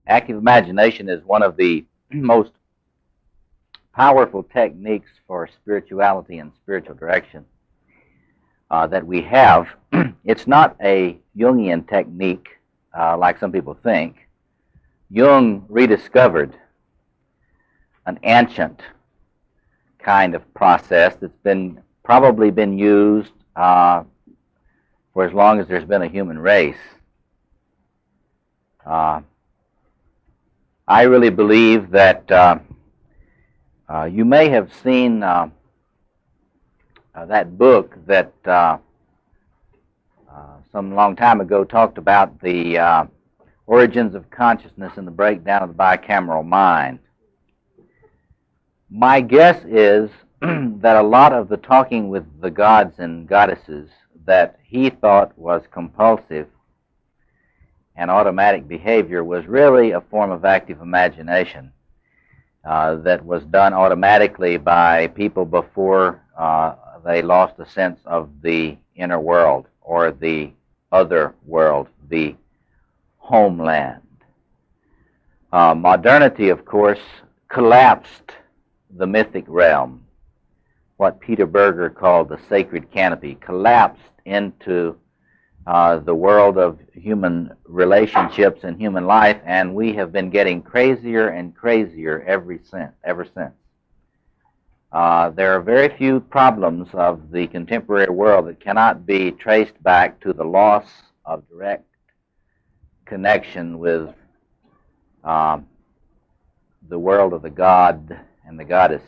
Active imagination is one of the most powerful techniques for spirituality and spiritual direction that we have. It's not a Jungian technique like some people think. Jung rediscovered an ancient kind of process that's probably been used for as long as there's been a human race. I really believe that you may have seen that book that some long time ago talked about the origins of consciousness and the breakdown of the bicameral mind. My guess is that a lot of the talking with the gods and goddesses that he thought was compulsive and automatic behavior was really a form of active imagination that was done automatically by people before they lost a sense of the inner world or the other world, the homeland. Modernity, of course, collapsed the mythic realm, what Peter Berger called the sacred canopy, collapsed into the world of human relationships and human life, and we have been getting crazier and crazier ever since. There are very few problems of the contemporary world that cannot be traced back to the loss of direct connection with the world of the god and the goddess.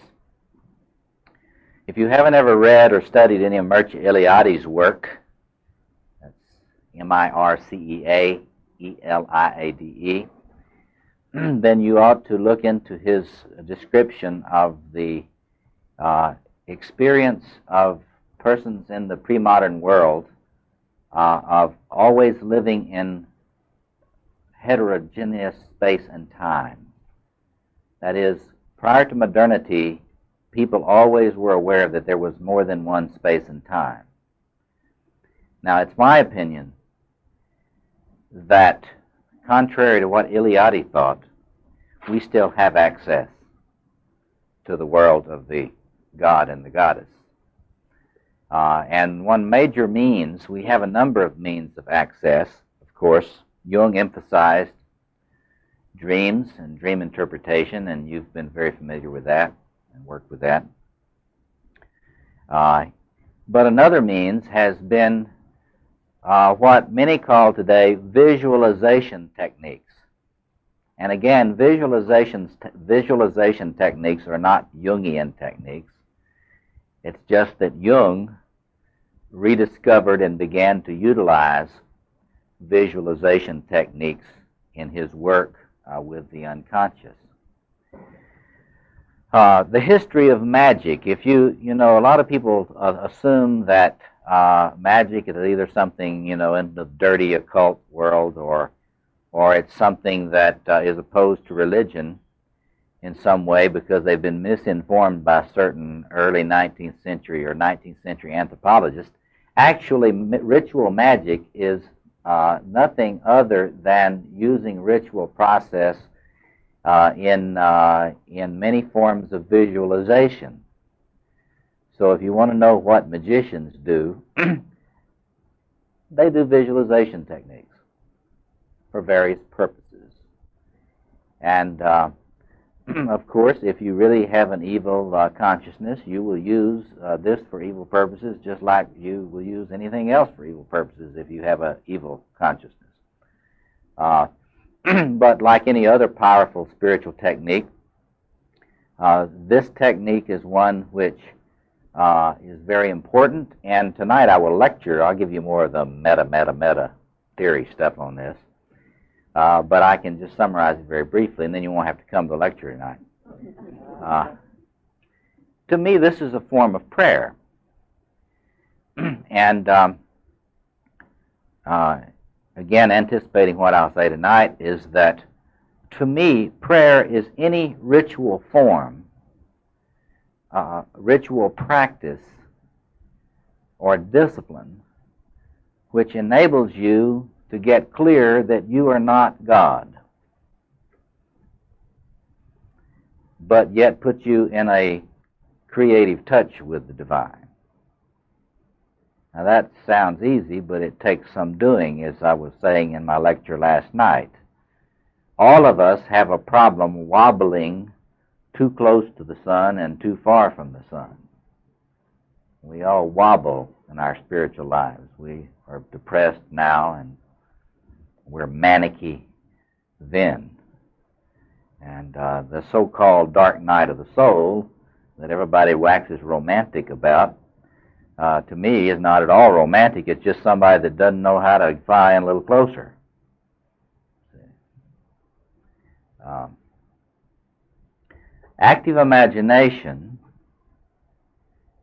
If you haven't ever read or studied any of Mircea Eliade's work, that's Mircea Eliade, then you ought to look into his description of the experience of persons in the pre-modern world of always living in heterogeneous space and time. That is, prior to modernity, people always were aware that there was more than one space and time. Now, it's my opinion that, contrary to what Eliade thought, we still have access to the world of the god and the goddess. And one major means, we have a number of means of access, of course. Jung emphasized dreams and dream interpretation, and you've been very familiar with that and worked with that. But another means has been what many call today visualization techniques. And again, visualization techniques are not Jungian techniques. It's just that Jung rediscovered and began to utilize visualization techniques in his work with the unconscious. The history of magic. If you know, a lot of people assume that magic is either something, in the dirty occult world, or it's something that is opposed to religion in some way because they've been misinformed by certain early 19th century or 19th century anthropologists. Actually, ritual magic is nothing other than using ritual process in many forms of visualization. So if you want to know what magicians do, they do visualization techniques for various purposes. And of course, if you really have an evil consciousness, you will use this for evil purposes just like you will use anything else for evil purposes if you have an evil consciousness. But like any other powerful spiritual technique, this technique is one which is very important, and tonight I will lecture. I'll give you more of the meta theory stuff on this, but I can just summarize it very briefly, and then you won't have to come to the lecture tonight. To me, this is a form of prayer, and again, anticipating what I'll say tonight is that, to me, prayer is any ritual form, ritual practice, or discipline which enables you to get clear that you are not God. but yet put you in a creative touch with the divine. Now that sounds easy, but it takes some doing, as I was saying in my lecture last night. All of us have a problem wobbling too close to the sun and too far from the sun. We all wobble in our spiritual lives. We are depressed now and we're manicky then. And the so-called dark night of the soul that everybody waxes romantic about, to me, is not at all romantic. It's just somebody that doesn't know how to fly in a little closer. Active imagination,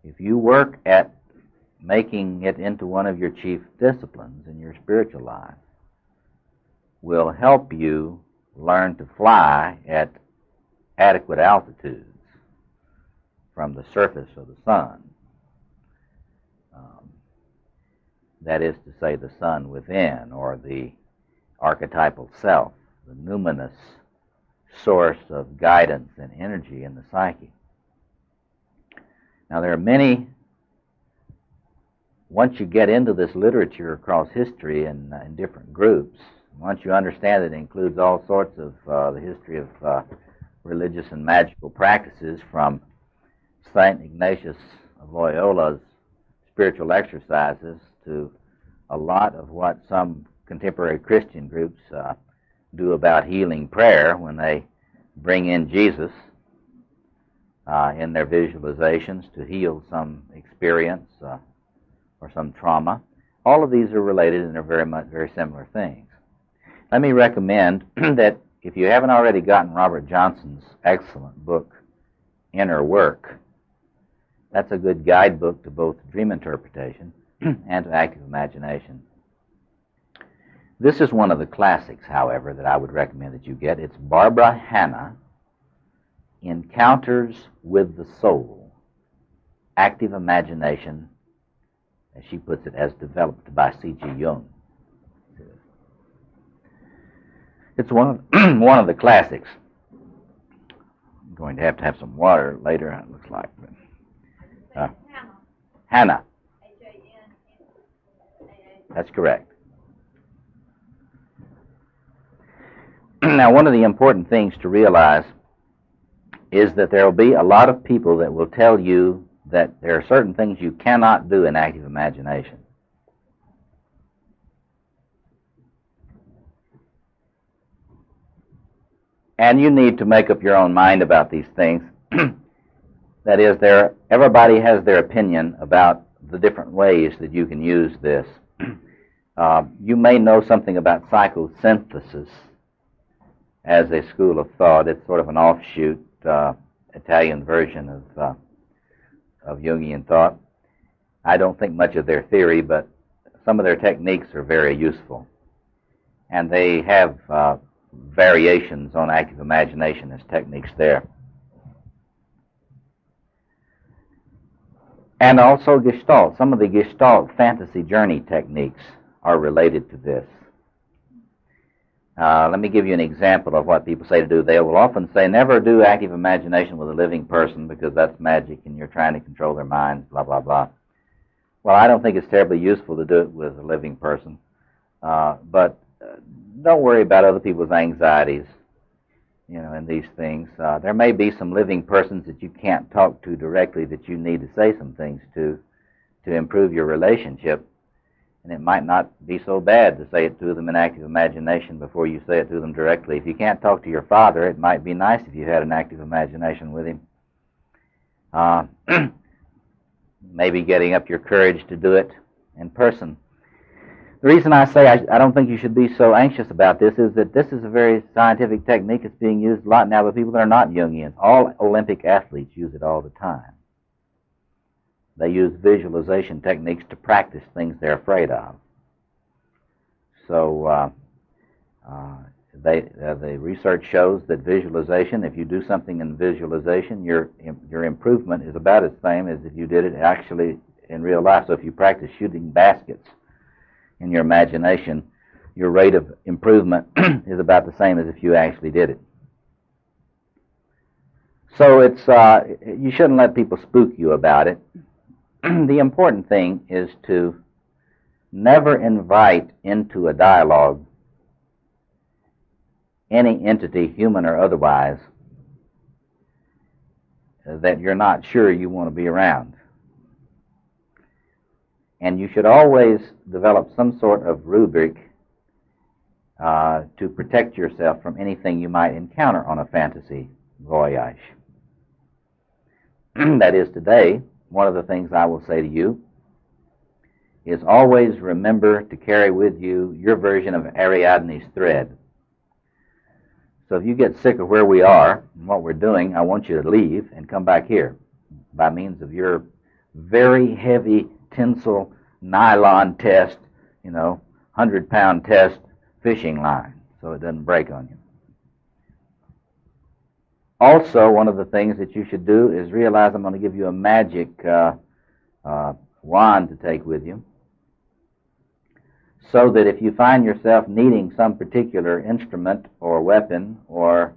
if you work at making it into one of your chief disciplines in your spiritual life, will help you learn to fly at adequate altitudes from the surface of the sun. That is to say, the sun within, or the archetypal self, the numinous source of guidance and energy in the psyche. Now, there are many, once you get into this literature across history and in different groups, once you understand it includes all sorts of the history of religious and magical practices, from St. Ignatius of Loyola's spiritual exercises to a lot of what some contemporary Christian groups do about healing prayer when they bring in Jesus in their visualizations to heal some experience or some trauma. All of these are related and are very similar things. Let me recommend that if you haven't already gotten Robert Johnson's excellent book, Inner Work, that's a good guidebook to both dream interpretation and to active imagination. This is one of the classics, however, that I would recommend that you get. It's Barbara Hanna, Encounters with the Soul, Active Imagination, as she puts it, as developed by C.G. Jung. It's one of the classics. I'm going to have some water later, it looks like. Hanna. That's correct. Now, one of the important things to realize is that there will be a lot of people that will tell you that there are certain things you cannot do in active imagination. And you need to make up your own mind about these things. That is, everybody has their opinion about the different ways that you can use this. You may know something about psychosynthesis as a school of thought. It's sort of an offshoot Italian version of Jungian thought. I don't think much of their theory, but some of their techniques are very useful. And they have variations on active imagination as techniques there. And also Gestalt. Some of the Gestalt fantasy journey techniques are related to this. Let me give you an example of what people say to do. They will often say, never do active imagination with a living person because that's magic and you're trying to control their minds, blah, blah, blah. Well, I don't think it's terribly useful to do it with a living person. But don't worry about other people's anxieties, in these things. There may be some living persons that you can't talk to directly that you need to say some things to improve your relationship. And it might not be so bad to say it to them in active imagination before you say it to them directly. If you can't talk to your father, it might be nice if you had an active imagination with him. Maybe getting up your courage to do it in person. The reason I say I don't think you should be so anxious about this is that this is a very scientific technique. It's being used a lot now by people that are not Jungians. All Olympic athletes use it all the time. They use visualization techniques to practice things they're afraid of. So the research shows that visualization, if you do something in visualization, your improvement is about the same as if you did it actually in real life. So if you practice shooting baskets in your imagination, your rate of improvement is about the same as if you actually did it. So it's you shouldn't let people spook you about it. The important thing is to never invite into a dialogue any entity, human or otherwise, that you're not sure you want to be around. And you should always develop some sort of rubric to protect yourself from anything you might encounter on a fantasy voyage. That is, today, one of the things I will say to you is always remember to carry with you your version of Ariadne's thread. So if you get sick of where we are and what we're doing, I want you to leave and come back here by means of your very heavy tinsel nylon test, 100-pound test fishing line, so it doesn't break on you. Also, one of the things that you should do is realize I'm going to give you a magic wand to take with you, so that if you find yourself needing some particular instrument or weapon or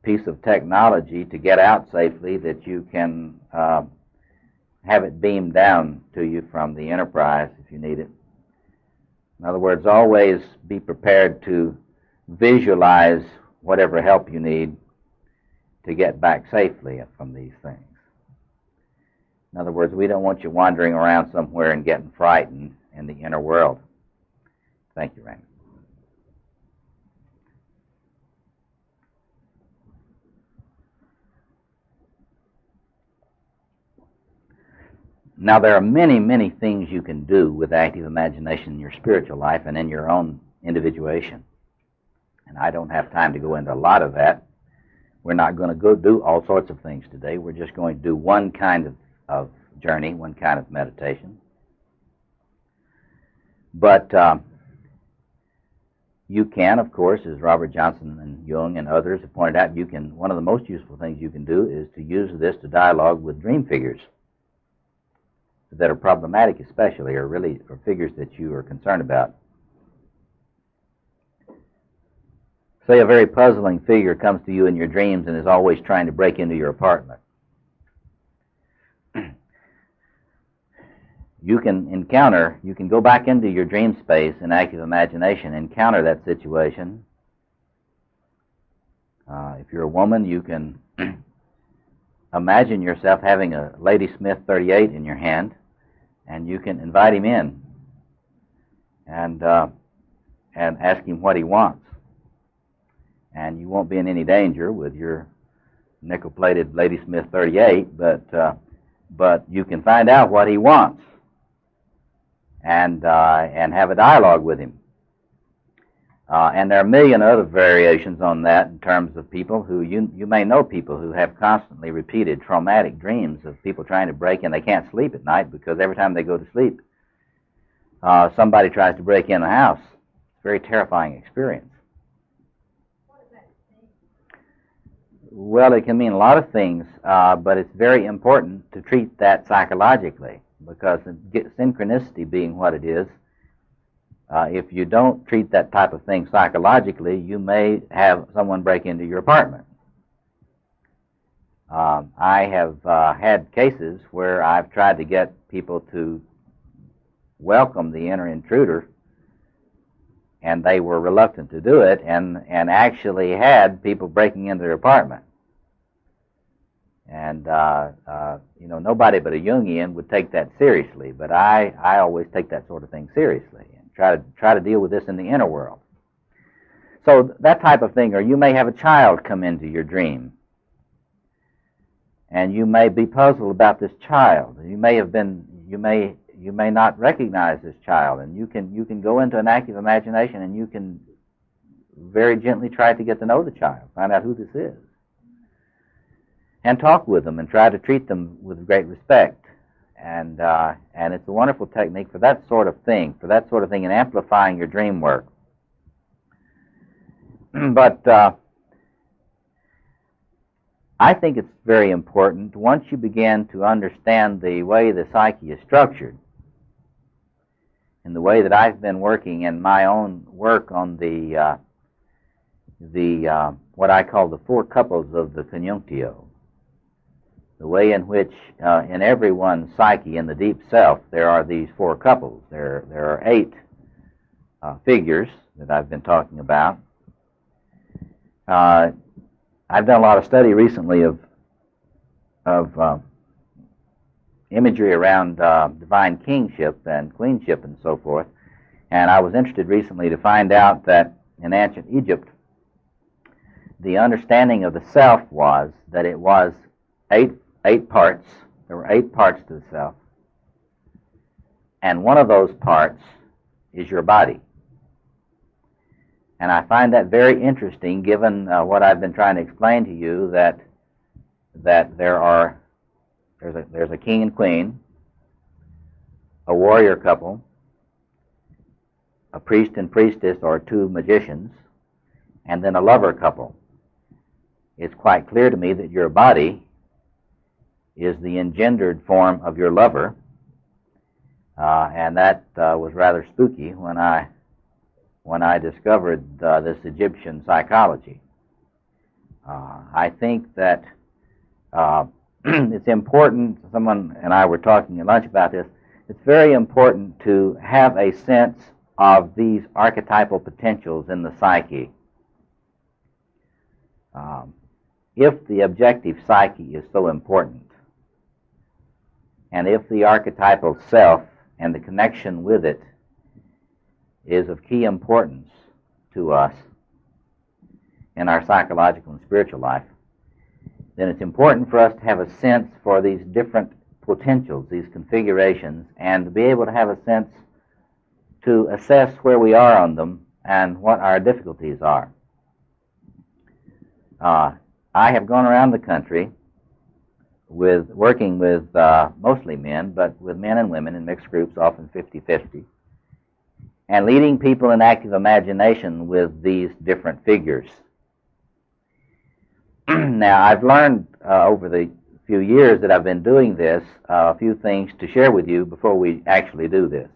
piece of technology to get out safely, that you can have it beamed down to you from the Enterprise if you need it. In other words, always be prepared to visualize whatever help you need to get back safely from these things. In other words, we don't want you wandering around somewhere and getting frightened in the inner world. Thank you, Randy. Now, there are many, many things you can do with active imagination in your spiritual life and in your own individuation. And I don't have time to go into a lot of that. We're not going to go do all sorts of things today. We're just going to do one kind of journey, one kind of meditation. But you can, of course, as Robert Johnson and Jung and others have pointed out, one of the most useful things you can do is to use this to dialogue with dream figures that are problematic, especially, or figures that you are concerned about. Say a very puzzling figure comes to you in your dreams and is always trying to break into your apartment. You can go back into your dream space in active imagination, encounter that situation. If you're a woman, you can imagine yourself having a Lady Smith 38 in your hand, and you can invite him in and ask him what he wants. And you won't be in any danger with your nickel-plated Lady Smith 38, but you can find out what he wants and have a dialogue with him. And there are a million other variations on that in terms of people who, you may know people who have constantly repeated traumatic dreams of people trying to break in. They can't sleep at night because every time they go to sleep, somebody tries to break in the house. It's a very terrifying experience. What does that mean? Well, it can mean a lot of things, but it's very important to treat that psychologically, because synchronicity being what it is, if you don't treat that type of thing psychologically, you may have someone break into your apartment. I have had cases where I've tried to get people to welcome the inner intruder, and they were reluctant to do it, and actually had people breaking into their apartment. And nobody but a Jungian would take that seriously, but I always take that sort of thing seriously and try to deal with this in the inner world. So that type of thing, or you may have a child come into your dream, and you may be puzzled about this child. You may not recognize this child, and you can go into an active imagination, and you can very gently try to get to know the child, find out who this is, and talk with them and try to treat them with great respect. And it's a wonderful technique for that sort of thing, in amplifying your dream work. But I think it's very important, once you begin to understand the way the psyche is structured, and the way that I've been working in my own work on the what I call the four couples of the conjunctio, the way in which in everyone's psyche, in the deep self, there are these four couples. There are eight figures that I've been talking about. I've done a lot of study recently of imagery around divine kingship and queenship and so forth, and I was interested recently to find out that in ancient Egypt, the understanding of the self was that it was eight parts. There were 8 parts to the self, and one of those parts is your body. And I find that very interesting, given what I've been trying to explain to you, that there's a king and queen, a warrior couple, a priest and priestess or 2 magicians, and then a lover couple. It's quite clear to me that your body is the engendered form of your lover, and that was rather spooky when I discovered this Egyptian psychology. I think that it's important, someone and I were talking at lunch about this, it's very important to have a sense of these archetypal potentials in the psyche. If the objective psyche is so important, and if the archetypal self and the connection with it is of key importance to us in our psychological and spiritual life, then it's important for us to have a sense for these different potentials, these configurations, and to be able to have a sense to assess where we are on them and what our difficulties are. I have gone around the country working with mostly men, but with men and women in mixed groups, often 50-50, and leading people in active imagination with these different figures. Now, I've learned over the few years that I've been doing this a few things to share with you before we actually do this.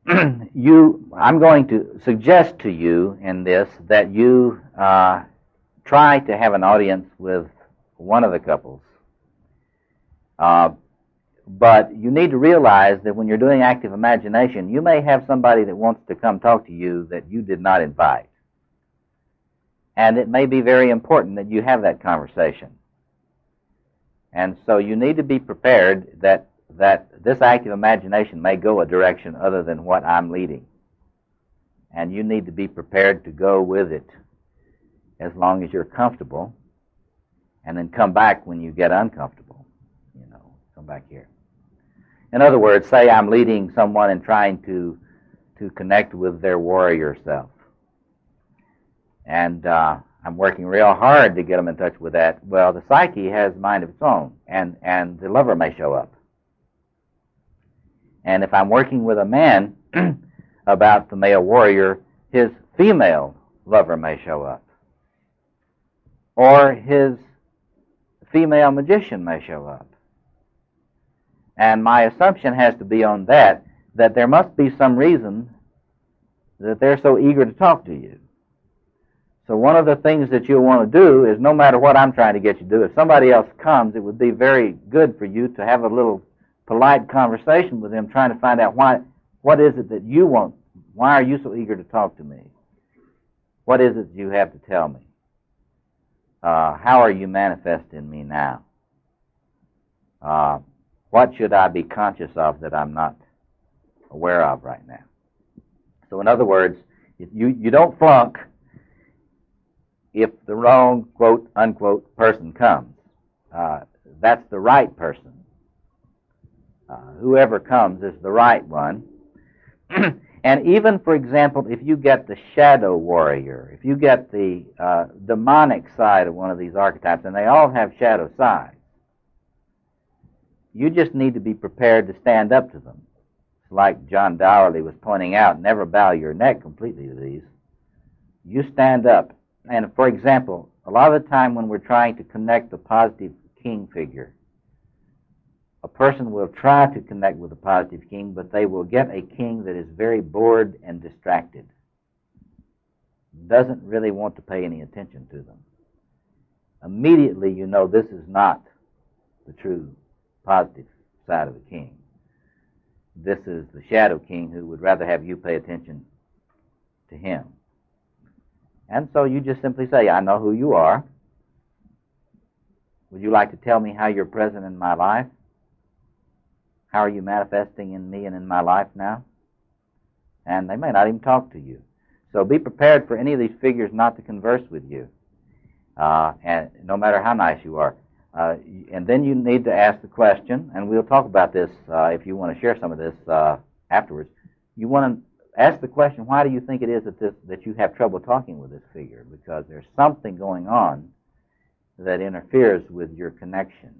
I'm going to suggest to you in this that you try to have an audience with one of the couples. But you need to realize that when you're doing active imagination, you may have somebody that wants to come talk to you that you did not invite. And it may be very important that you have that conversation. And so you need to be prepared that this active imagination may go a direction other than what I'm leading. And you need to be prepared to go with it as long as you're comfortable, and then come back when you get uncomfortable. Come back here. In other words, say I'm leading someone and trying to connect with their warrior self. And I'm working real hard to get them in touch with that. Well, the psyche has a mind of its own, and the lover may show up. And if I'm working with a man about the male warrior, his female lover may show up. Or his female magician may show up. And my assumption has to be on that there must be some reason that they're so eager to talk to you. So one of the things that you'll want to do is, no matter what I'm trying to get you to do, if somebody else comes, it would be very good for you to have a little polite conversation with them, trying to find out what is it that you want? Why are you so eager to talk to me? What is it you have to tell me? How are you manifesting me now? What should I be conscious of that I'm not aware of right now? So in other words, you don't flunk if the wrong, quote, unquote, person comes. That's the right person. Whoever comes is the right one. And even, for example, if you get the shadow warrior, if you get the demonic side of one of these archetypes, and they all have shadow sides, you just need to be prepared to stand up to them. Like John Dowerly was pointing out, never bow your neck completely to these. You stand up. And for example, a lot of the time when we're trying to connect the positive king figure, a person will try to connect with a positive king, but they will get a king that is very bored and distracted. doesn't really want to pay any attention to them. Immediately you know this is not the true positive side of the king. This is the shadow king who would rather have you pay attention to him. And so you just simply say, I know who you are. Would you like to tell me how you're present in my life? How are you manifesting in me and in my life now? And they may not even talk to you. So be prepared for any of these figures not to converse with you, and no matter how nice you are. And then you need to ask the question, and we'll talk about this if you want to share some of this afterwards. You want to ask the question, why do you think it is that you have trouble talking with this figure? Because there's something going on that interferes with your connection.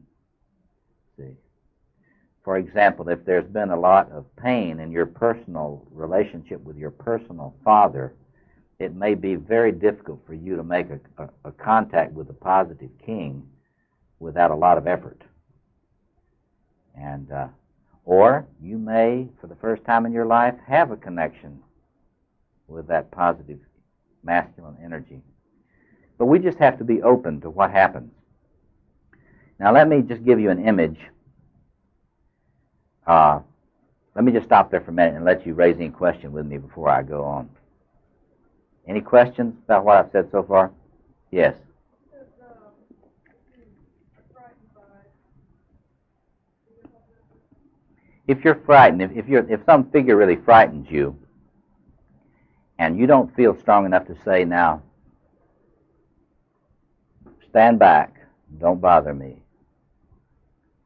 See? For example, if there's been a lot of pain in your personal relationship with your personal father, it may be very difficult for you to make a contact with the positive king without a lot of effort. And or you may, for the first time in your life, have a connection with that positive masculine energy. But we just have to be open to what happens. Now let me just give you an image. Let me just stop there for a minute and let you raise any question with me before I go on. Any questions about what I've said so far? Yes. If you're frightened, if some figure really frightens you, and you don't feel strong enough to say, now, stand back, don't bother me.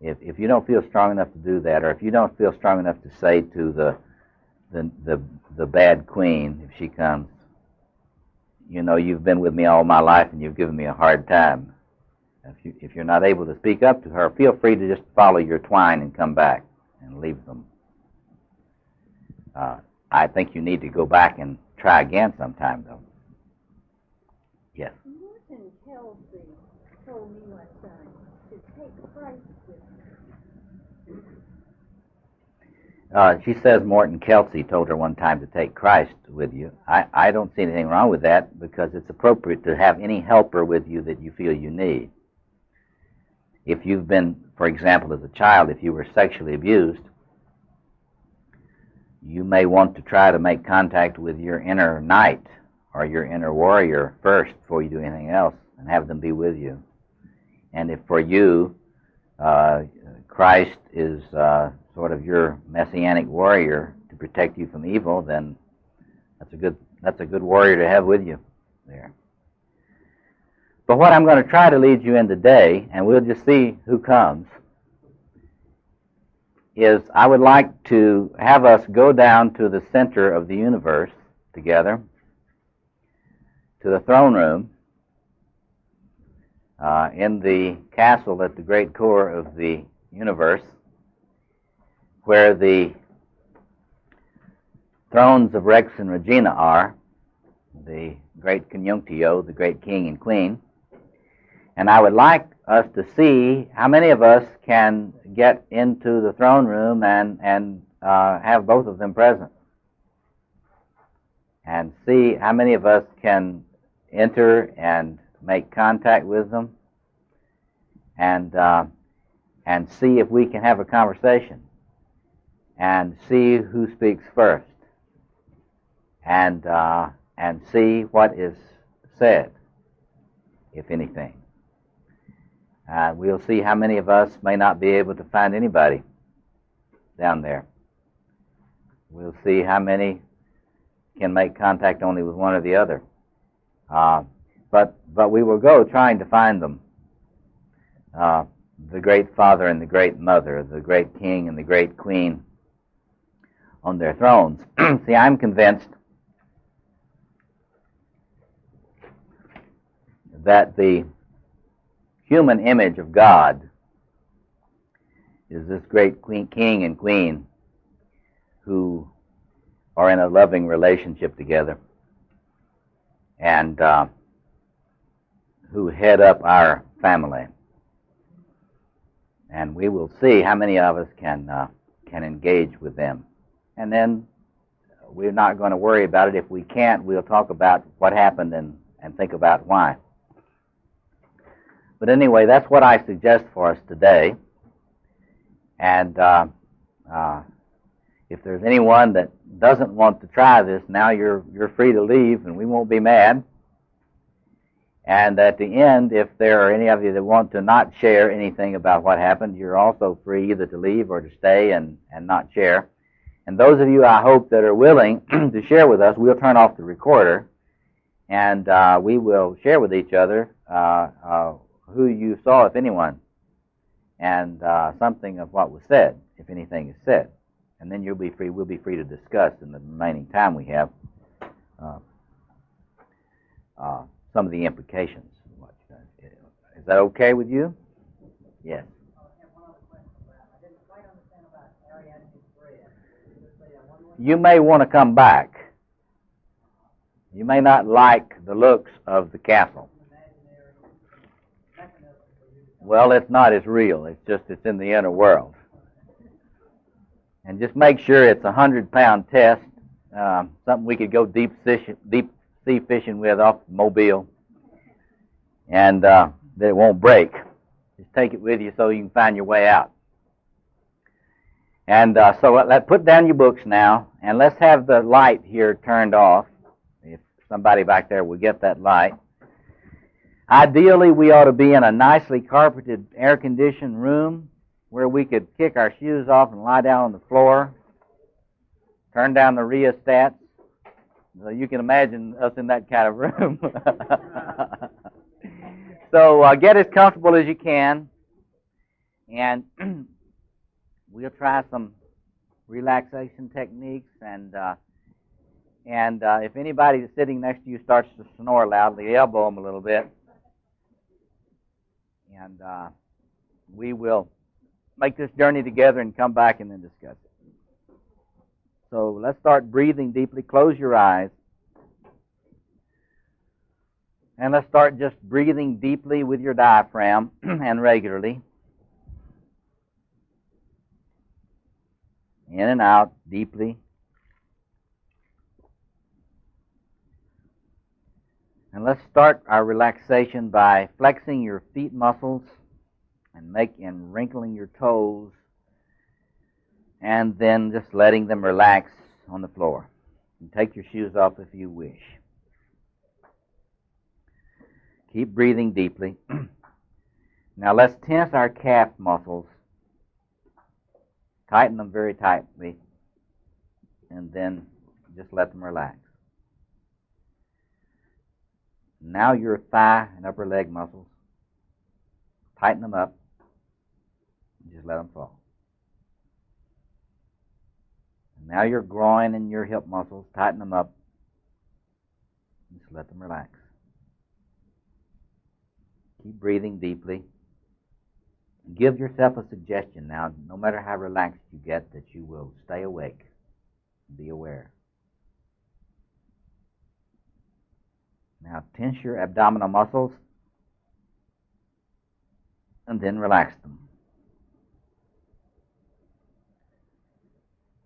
If you don't feel strong enough to do that, or if you don't feel strong enough to say to the bad queen, if she comes, you know, you've been with me all my life and you've given me a hard time. If you're not able to speak up to her, feel free to just follow your twine and come back and leave them. I think you need to go back and try again sometime, though. Yes? Morton Kelsey told me one time to take Christ with me. She says Morton Kelsey told her one time to take Christ with you. I don't see anything wrong with that, because it's appropriate to have any helper with you that you feel you need. If you've been, for example, as a child, if you were sexually abused, you may want to try to make contact with your inner knight or your inner warrior first before you do anything else, and have them be with you. And if for you, Christ is sort of your messianic warrior to protect you from evil, then that's a good warrior to have with you there. But what I'm going to try to lead you in today, and we'll just see who comes, is I would like to have us go down to the center of the universe together, to the throne room, in the castle at the great core of the universe, where the thrones of Rex and Regina are, the great conjunctio, the great king and queen. And I would like us to see how many of us can get into the throne room and have both of them present. And see how many of us can enter and make contact with them, and see if we can have a conversation, and see who speaks first, and see what is said, if anything. We'll see how many of us may not be able to find anybody down there. We'll see how many can make contact only with one or the other. But we will go trying to find them. The great father and the great mother, the great king and the great queen on their thrones. See, I'm convinced that the human image of God is this great king and queen who are in a loving relationship together, and who head up our family. And we will see how many of us can engage with them. And then we're not going to worry about it. If we can't, we'll talk about what happened and think about why. But anyway, that's what I suggest for us today. And if there's anyone that doesn't want to try this, now you're free to leave, and we won't be mad. And at the end, if there are any of you that want to not share anything about what happened, you're also free either to leave or to stay and not share. And those of you, I hope, that are willing to share with us, we'll turn off the recorder, and we will share with each other who you saw, if anyone, and something of what was said, if anything is said. And then we'll be free to discuss in the remaining time we have some of the implications. Is that okay with you? Yes. You may want to come back. You may not like the looks of the castle. Well, it's not as real. It's in the inner world. And just make sure it's a 100-pound test, something we could go deep sea fishing with off Mobile, and that it won't break. Just take it with you so you can find your way out. And so put down your books now, and let's have the light here turned off. If somebody back there will get that light. Ideally, we ought to be in a nicely carpeted, air-conditioned room where we could kick our shoes off and lie down on the floor, turn down the rheostats. So you can imagine us in that kind of room. So get as comfortable as you can, and we'll try some relaxation techniques. And if anybody that's sitting next to you starts to snore loudly, elbow them a little bit, and we will make this journey together and come back and then discuss it. So let's start breathing deeply. Close your eyes. And let's start just breathing deeply with your diaphragm and regularly. In and out deeply. And let's start our relaxation by flexing your feet muscles and wrinkling your toes, and then just letting them relax on the floor. And take your shoes off if you wish. Keep breathing deeply. Now let's tense our calf muscles. Tighten them very tightly, and then just let them relax. Now your thigh and upper leg muscles. Tighten them up. Just let them fall. Now your groin and your hip muscles, tighten them up. Just let them relax. Keep breathing deeply. Give yourself a suggestion now, no matter how relaxed you get, that you will stay awake and be aware. Now tense your abdominal muscles and then relax them.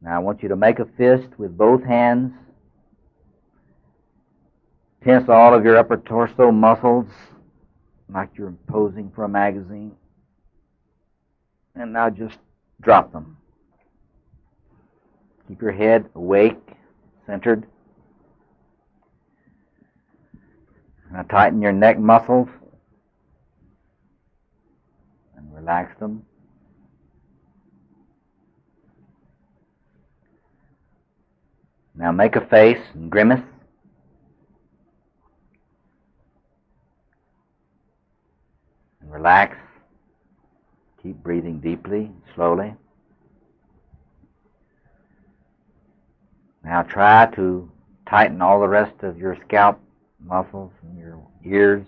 Now I want you to make a fist with both hands. Tense all of your upper torso muscles like you're posing for a magazine. And now just drop them. Keep your head awake, centered. Now tighten your neck muscles and relax them. Now make a face and grimace. And relax. Keep breathing deeply, slowly. Now try to tighten all the rest of your scalp muscles and your ears.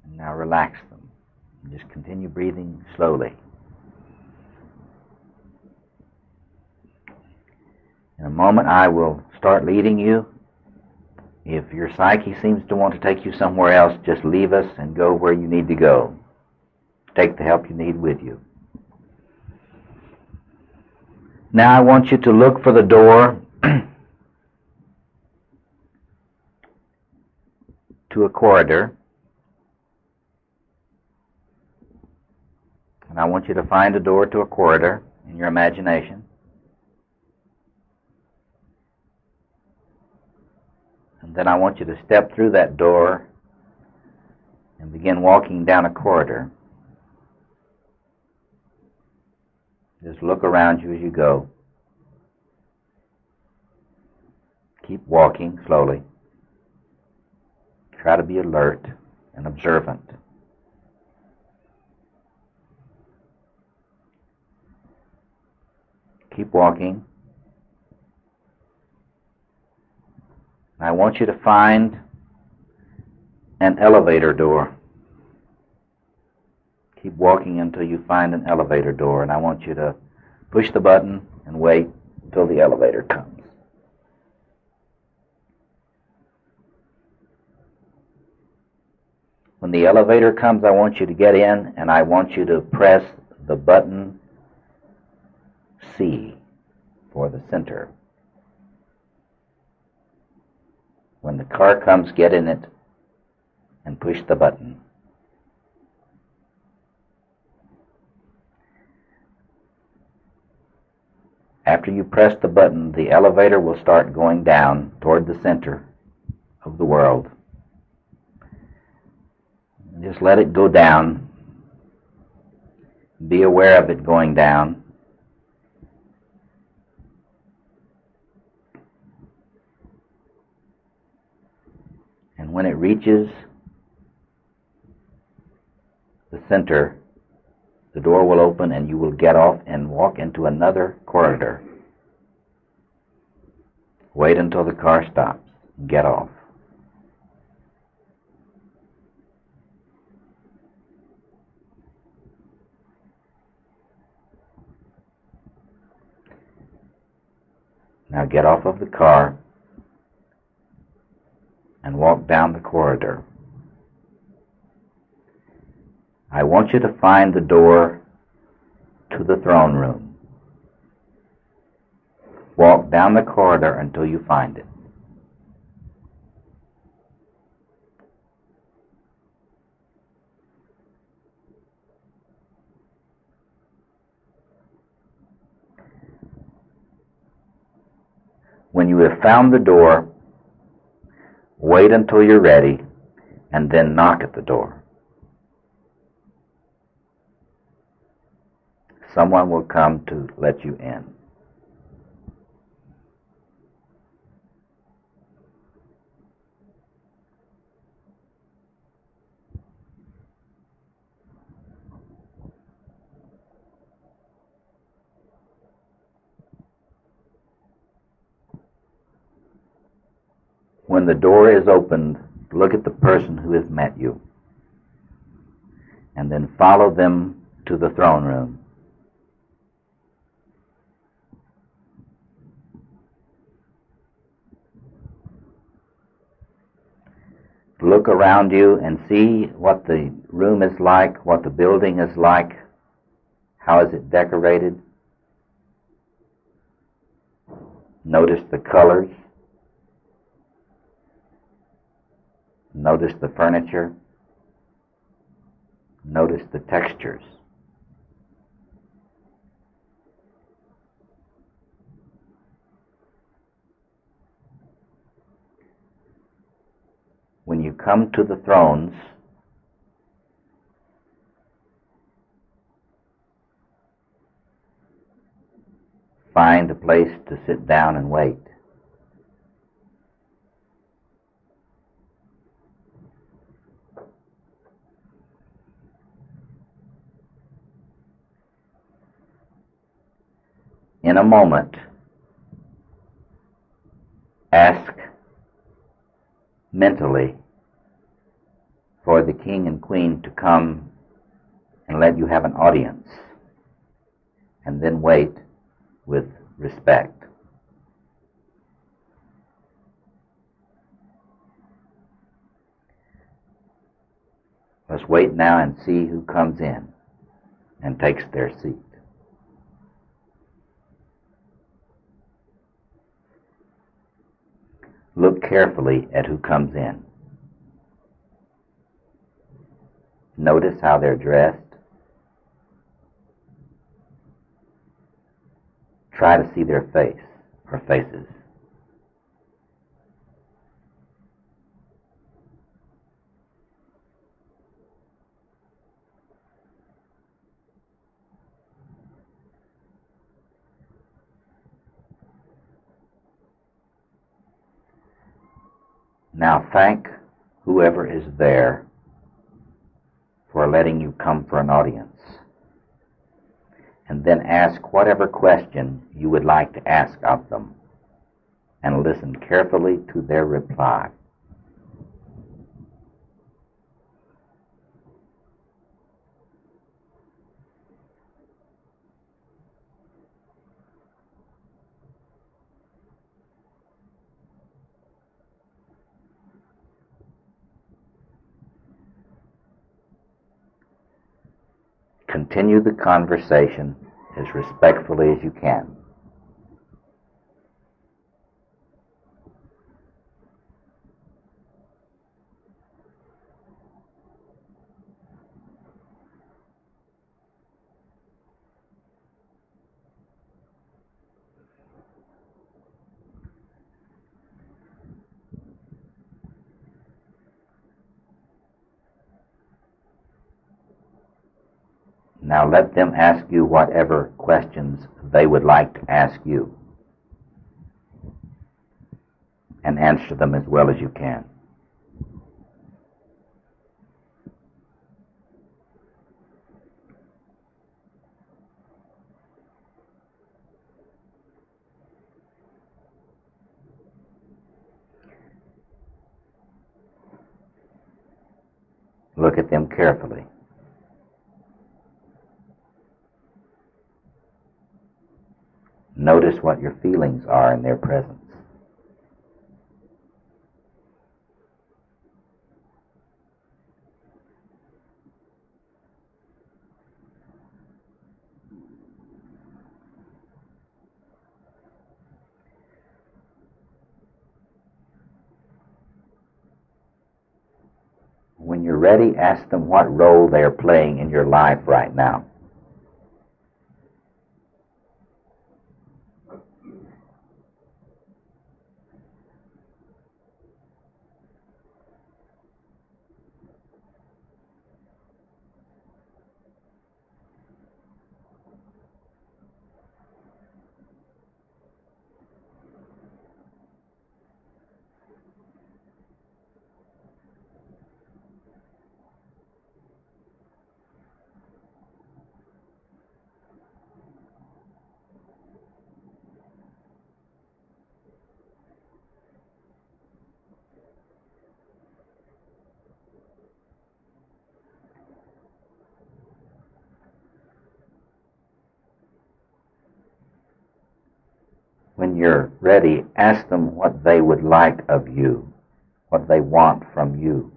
And now relax them. And just continue breathing slowly. In a moment, I will start leading you. If your psyche seems to want to take you somewhere else, just leave us and go where you need to go. Take the help you need with you. Now I want you to look for the door to a corridor, and I want you to find a door to a corridor in your imagination. And then I want you to step through that door and begin walking down a corridor. Just look around you as you go. Keep walking slowly. Try to be alert and observant. Keep walking. I want you to find an elevator door. Keep walking until you find an elevator door, and I want you to push the button and wait until the elevator comes. When the elevator comes, I want you to get in, and I want you to press the button C for the center. When the car comes, get in it and push the button. After you press the button, the elevator will start going down toward the center of the world. Just let it go down. Be aware of it going down. And when it reaches the center, the door will open and you will get off and walk into another corridor. Wait until the car stops and get off. Now get off of the car and walk down the corridor. I want you to find the door to the throne room. Walk down the corridor until you find it. When you have found the door, wait until you're ready, and then knock at the door. Someone will come to let you in. When the door is opened, look at the person who has met you, and then follow them to the throne room. Look around you and see what the room is like, what the building is like, how is it decorated. Notice the colors. Notice the furniture. Notice the textures. When you come to the thrones, find a place to sit down and wait. In a moment, ask mentally for the king and queen to come and let you have an audience, and then wait with respect. Let's wait now and see who comes in and takes their seat. carefully at who comes in. Notice how they're dressed. Try to see their face or faces. Now thank whoever is there for letting you come for an audience. And then ask whatever question you would like to ask of them, and listen carefully to their reply. Continue the conversation as respectfully as you can. Now let them ask you whatever questions they would like to ask you, and answer them as well as you can. Look at them carefully. Notice what your feelings are in their presence. When you're ready, ask them what role they are playing in your life right now. When you're ready, ask them what they would like of you, what they want from you.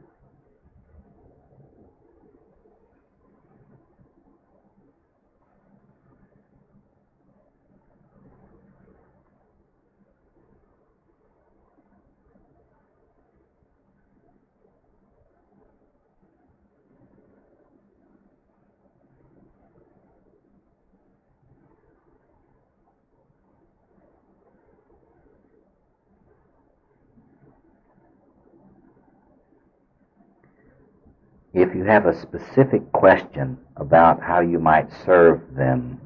If you have a specific question about how you might serve them,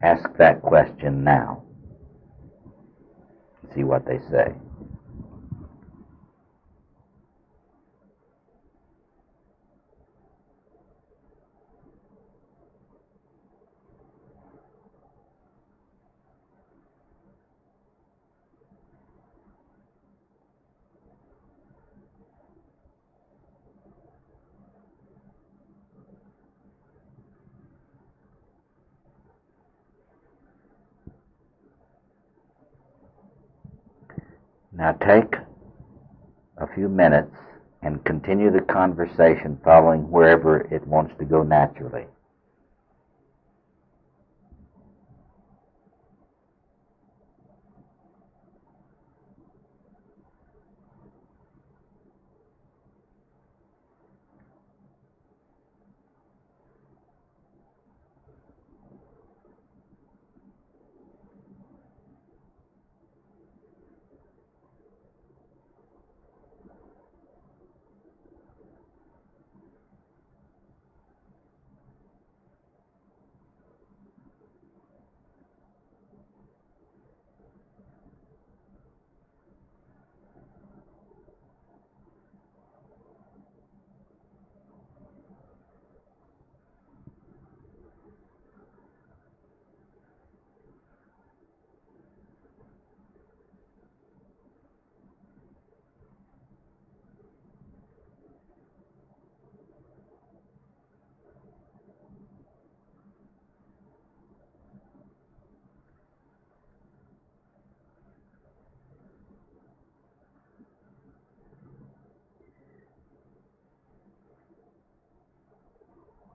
ask that question now. See what they say. Now take a few minutes and continue the conversation following wherever it wants to go naturally.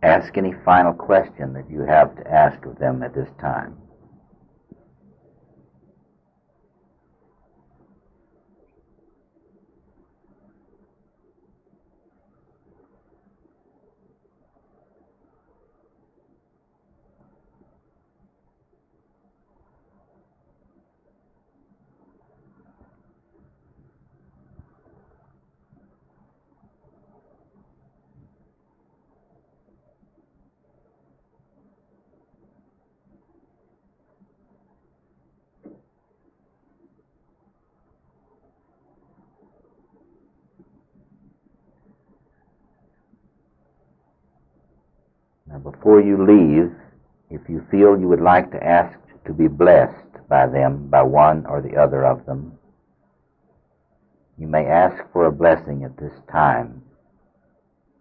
ask any final question that you have to ask of them at this time. Now, before you leave, if you feel you would like to ask to be blessed by them, by one or the other of them, you may ask for a blessing at this time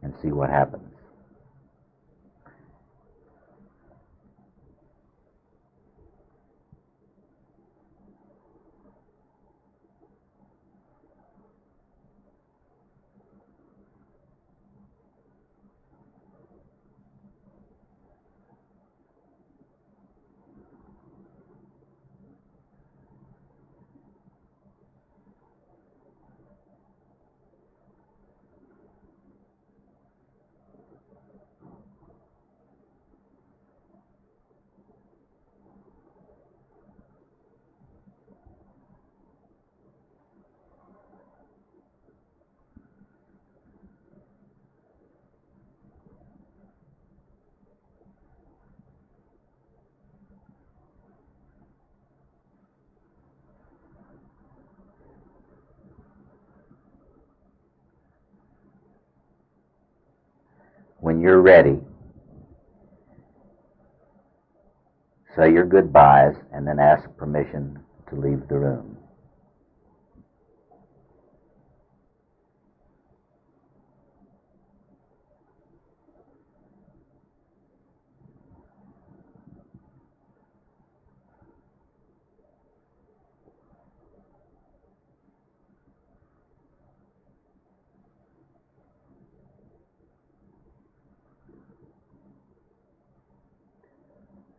and see what happens. When you're ready, say your goodbyes and then ask permission to leave the room.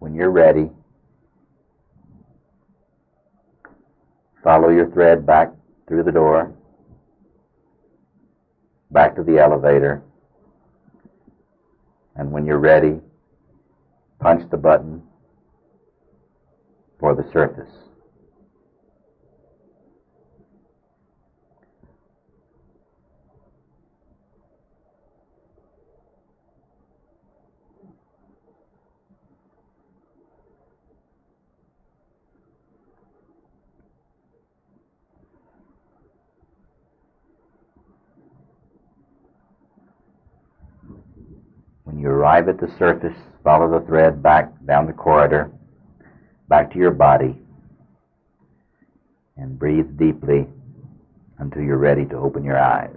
When you're ready, follow your thread back through the door, back to the elevator, and when you're ready, punch the button for the surface. When you arrive at the surface, follow the thread back down the corridor, back to your body, and breathe deeply until you're ready to open your eyes.